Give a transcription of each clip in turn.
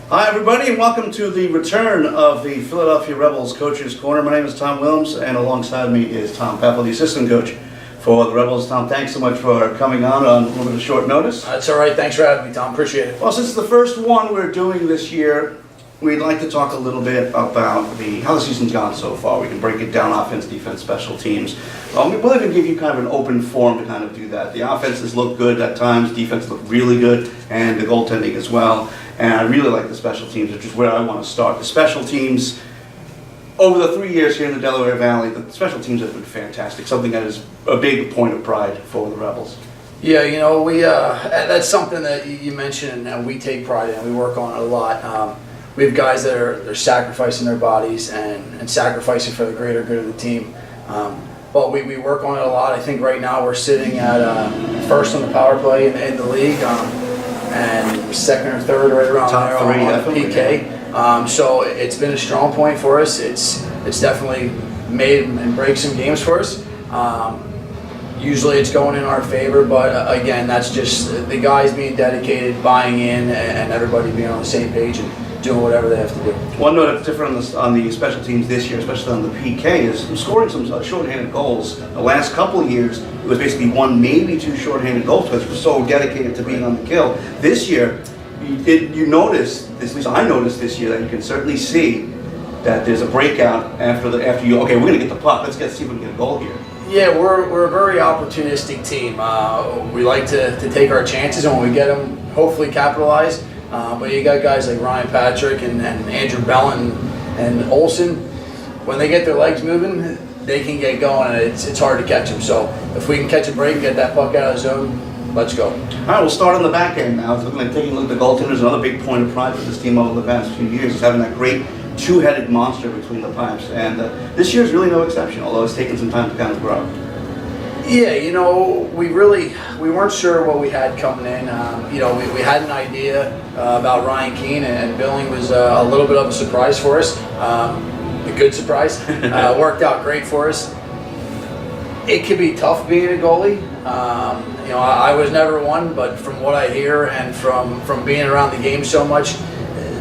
Hi everybody and welcome to the return of the Philadelphia Rebels Coaches Corner. My name is Tom Williams and alongside me is Tom Peffall, the assistant coach for the Rebels. Tom, thanks so much for coming on a little bit of short notice. That's all right. Thanks for having me, Tom. Appreciate it. Well, since it's the first one we're doing this year, we'd like to talk a little bit about how the season's gone so far. We can break it down: offense, defense, special teams. We'll even give you kind of an open forum to kind of do that. The offenses look good at times, defense look really good, and the goaltending as well. And I really like the special teams, which is where I want to start. The special teams, over the 3 years here in the Delaware Valley, the special teams have been fantastic, something that is a big point of pride for the Rebels. Yeah, you know, that's something that you mentioned and we take pride in. We work on it a lot. We have guys that are sacrificing their bodies and sacrificing for the greater good of the team. But we work on it a lot. I think right now we're sitting at first on the power play in the league. And second or third right around Top there on three, PK. So it's been a strong point for us. It's definitely made and break some games for us. Usually it's going in our favor, but again, that's just the guys being dedicated, buying in, and everybody being on the same page and doing whatever they have to do. One note that's different on the special teams this year, especially on the PK, is scoring some shorthanded goals. The last couple of years, it was basically one, maybe two shorthanded goals because we're so dedicated to being on the kill. This year, you notice, at least I noticed this year, that you can certainly see that there's a breakout after you. Okay, we're going to get the puck. Let's see if we can get a goal here. Yeah, we're a very opportunistic team. We like to take our chances, and when we get them, hopefully capitalize. But you got guys like Ryan Patrick and Andrew Bellin and Olsen. When they get their legs moving, they can get going, and it's hard to catch them. So if we can catch a break and get that puck out of the zone, let's go. All right, we'll start on the back end now. Taking a look at the goaltenders, another big point of pride for this team over the past few years is having that great two-headed monster between the pipes. And this year's really no exception, although it's taken some time to kind of grow. Yeah, you know, we weren't sure what we had coming in. You know, we had an idea about Ryan Keene, and billing was a little bit of a surprise for us. A good surprise. Worked out great for us. It can be tough being a goalie. You know, I was never one, but from what I hear and from being around the game so much,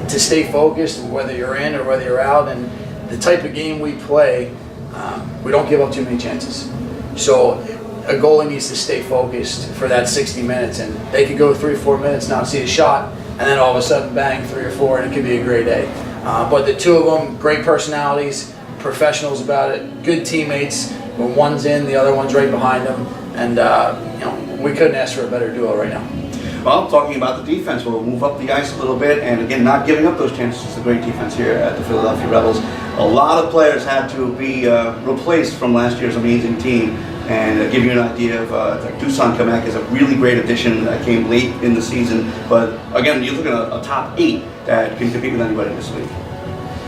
to stay focused, whether you're in or whether you're out, and the type of game we play, we don't give up too many chances. So a goalie needs to stay focused for that 60 minutes, and they could go 3-4 minutes not see a shot, and then all of a sudden bang, 3 or 4, and it could be a great day. But the two of them, great personalities, professionals about it, good teammates. When one's in, the other one's right behind them, and you know, we couldn't ask for a better duo right now. Well, talking about the defense, we'll move up the ice a little bit, and again, not giving up those chances. It's a great defense here at the Philadelphia Rebels. A lot of players had to be replaced from last year's amazing team, and give you an idea of Dusan Kamek is a really great addition that came late in the season. But again, you're looking at a top 8 that can compete with anybody in this league.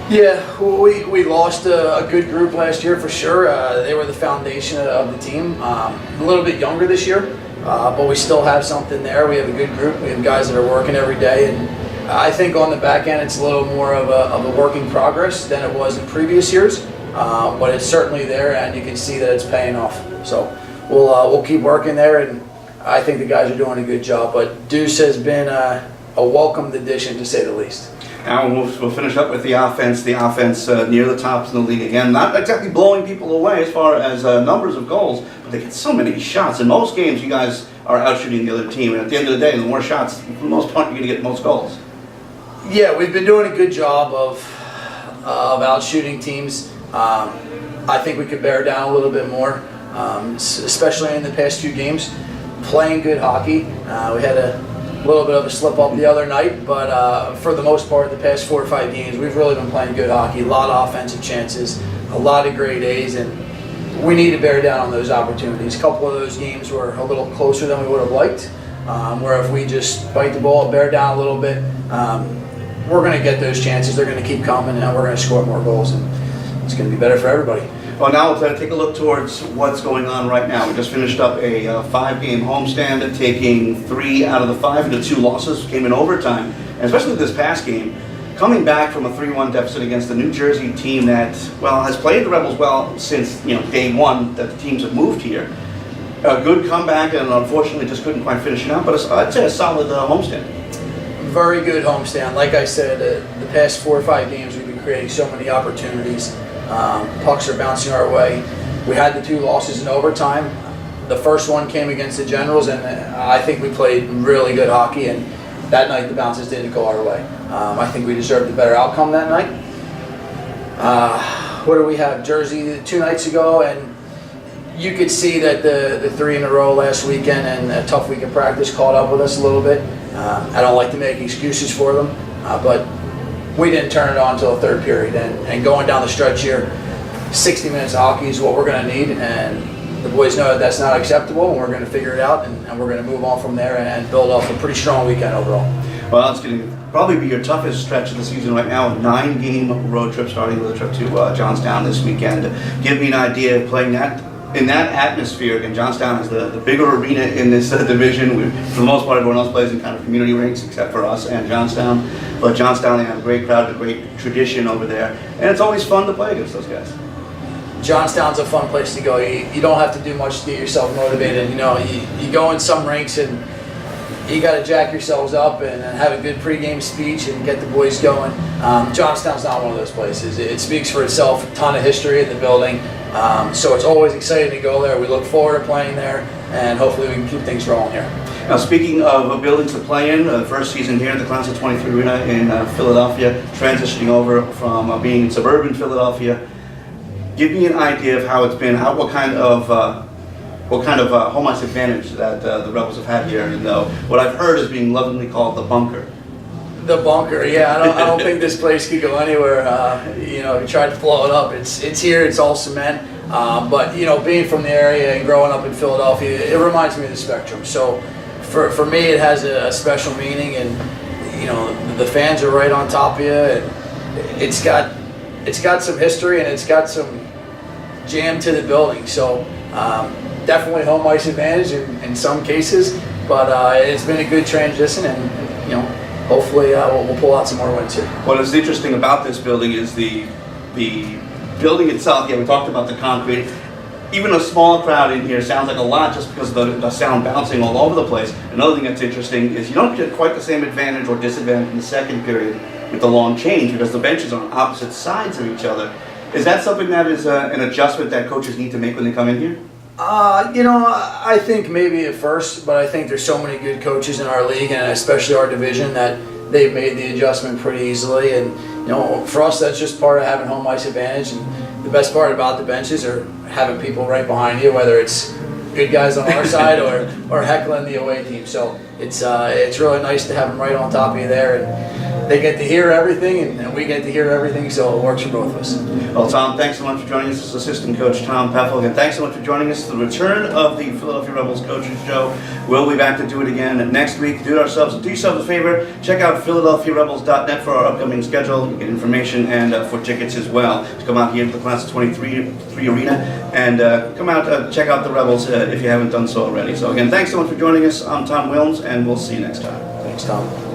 Yeah, we lost a good group last year for sure. They were the foundation of the team. A little bit younger this year. But we still have something there. We have a good group. We have guys that are working every day, and I think on the back end it's a little more of a work in progress than it was in previous years. But it's certainly there, and you can see that it's paying off. So we'll keep working there, and I think the guys are doing a good job. But Deuce has been a welcomed addition, to say the least. Now we'll finish up with the offense. The offense near the tops in the league again. Not exactly blowing people away as far as numbers of goals, but they get so many shots. In most games, you guys are out shooting the other team, and at the end of the day, the more shots, for the most part, you're going to get most goals. Yeah, we've been doing a good job of out shooting teams. I think we could bear down a little bit more, especially in the past few games. Playing good hockey. We had a little bit of a slip up the other night, but for the most part, the past 4 or 5 games, we've really been playing good hockey. A lot of offensive chances, a lot of great A's, and we need to bear down on those opportunities. A couple of those games were a little closer than we would have liked, where if we just bite the ball, bear down a little bit, we're going to get those chances. They're going to keep coming, and we're going to score more goals, and it's going to be better for everybody. Well, now let's take a look towards what's going on right now. We just finished up a 5-game homestand, taking 3 out of the 5 into 2 losses, came in overtime. And especially this past game, coming back from a 3-1 deficit against the New Jersey team that, well, has played the Rebels well since, you know, day one that the teams have moved here. A good comeback, and unfortunately just couldn't quite finish it out, but I'd say a solid homestand. Very good homestand. Like I said, the past 4 or 5 games we've been creating so many opportunities. Pucks are bouncing our way. We had the 2 losses in overtime. The first one came against the Generals, and I think we played really good hockey, and that night the bounces didn't go our way. I think we deserved a better outcome that night. What do we have? Jersey 2 nights ago, and you could see that the 3 in a row last weekend and a tough week of practice caught up with us a little bit. I don't like to make excuses for them, but we didn't turn it on until the 3rd period. And going down the stretch here, 60 minutes of hockey is what we're going to need, and the boys know that that's not acceptable, and we're going to figure it out, and we're going to move on from there and build off a pretty strong weekend overall. Well, it's going to probably be your toughest stretch of the season right now. A 9-game road trip, starting with a trip to Johnstown this weekend. Give me an idea of playing that in that atmosphere. And Johnstown is the bigger arena in this division. For the most part, everyone else plays in kind of community rinks except for us and Johnstown. But Johnstown, they have a great crowd, a great tradition over there, and it's always fun to play against those guys. Johnstown's a fun place to go. You don't have to do much to get yourself motivated. You know, you go in some rinks and you got to jack yourselves up and have a good pregame speech and get the boys going. Johnstown's not one of those places. It speaks for itself. A ton of history in the building, so it's always exciting to go there. We look forward to playing there, and hopefully we can keep things rolling here. Now, speaking of buildings to play in, the first season here at the Class of 23 Arena in Philadelphia, transitioning over from being in suburban Philadelphia. Give me an idea of how it's been. What kind of home ice advantage that the Rebels have had here, and what I've heard is being lovingly called the bunker. The bunker, yeah. I don't think this place could go anywhere. You know, we tried to blow it up. It's here. It's all cement. But you know, being from the area and growing up in Philadelphia, it reminds me of the Spectrum. So for me, it has a special meaning, and you know, the fans are right on top of you, and it's got some history, and it's got some jam to the building. So definitely home ice advantage in some cases, but it's been a good transition, and you know, hopefully we'll pull out some more wins here. What is interesting about this building is the building itself. Yeah, we talked about the concrete. Even a small crowd in here sounds like a lot just because of the sound bouncing all over the place. Another thing that's interesting is you don't get quite the same advantage or disadvantage in the second period with the long change because the benches are on opposite sides of each other. Is that something that is an adjustment that coaches need to make when they come in here? You know, I think maybe at first, but I think there's so many good coaches in our league, and especially our division, that they've made the adjustment pretty easily. And you know, for us, that's just part of having home ice advantage. And the best part about the benches are having people right behind you, whether it's good guys on our side or heckling the away team. So it's really nice to have them right on top of you there, and they get to hear everything, and we get to hear everything, so it works for both of us. Well, Tom, thanks so much for joining us. This is assistant coach Tom Peffall. Again, thanks so much for joining us. The return of the Philadelphia Rebels Coaches Show. We'll be back to do it again next week. Do yourselves a favor. Check out PhiladelphiaRebels.net for our upcoming schedule. You get information and for tickets as well. To come out here to the Class of 23 Arena and come out check out the Rebels if you haven't done so already. So again, thanks so much for joining us. I'm Tom Wilms, and we'll see you next time. Thanks, Tom.